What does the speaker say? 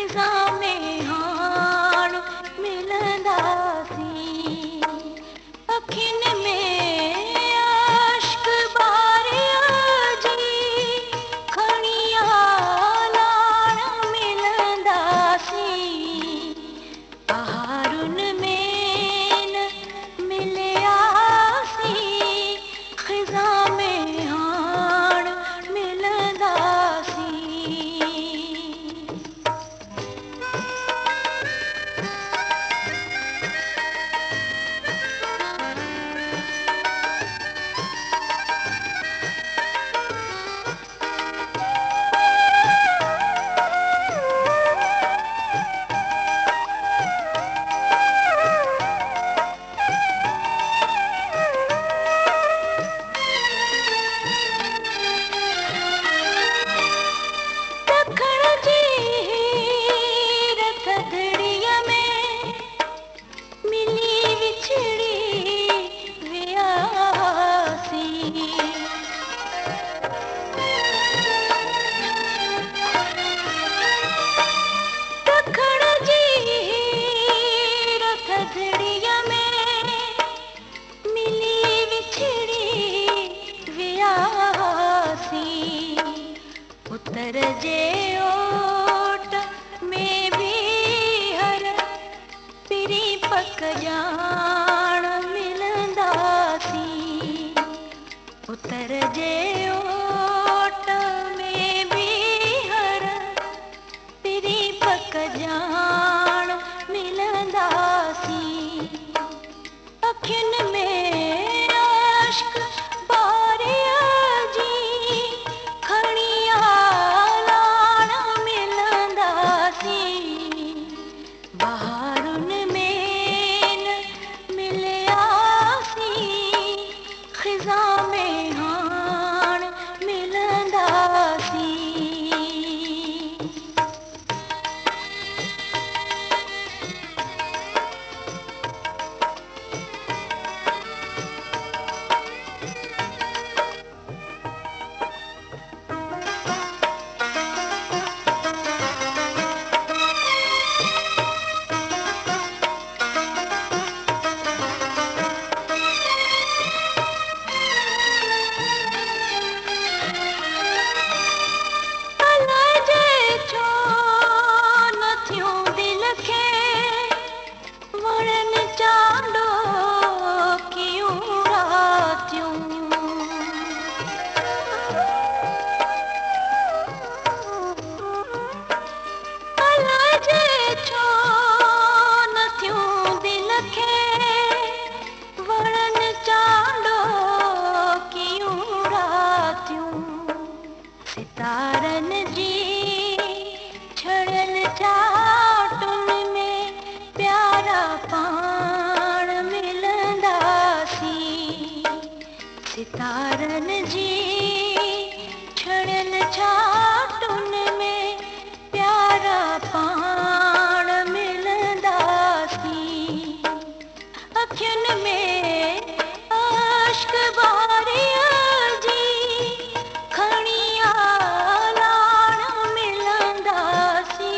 खिज़ा में हाण मिलंदासीं, अखियुनि में अश्क बारिया जी खणी लाण मिलंदासीं, बहारुनि में न मिलियासीं, खिज़ा में हाण मिलंदासीं। उतर जे ओट में भी हर पिरी पक जान मिलंदासीं, उतर जे ओट में भी हर पिरी पक जान मिलंदासीं, अखियुनि में अश्क बारिया जी खणी लाण मिलंदासीं, बहारुनि में न मिलियासीं, खिज़ा में हाण मिलंदासीं। सितारनि जी छड़ियल चाटुनि में प्यारा पाण मिलंदासीं, सितारनि जी छड़ियल चाटुनि में प्यारा पाण मिलंदासीं, अखियुनि में अश्क बारिया जी खणी लाण मिलंदासीं,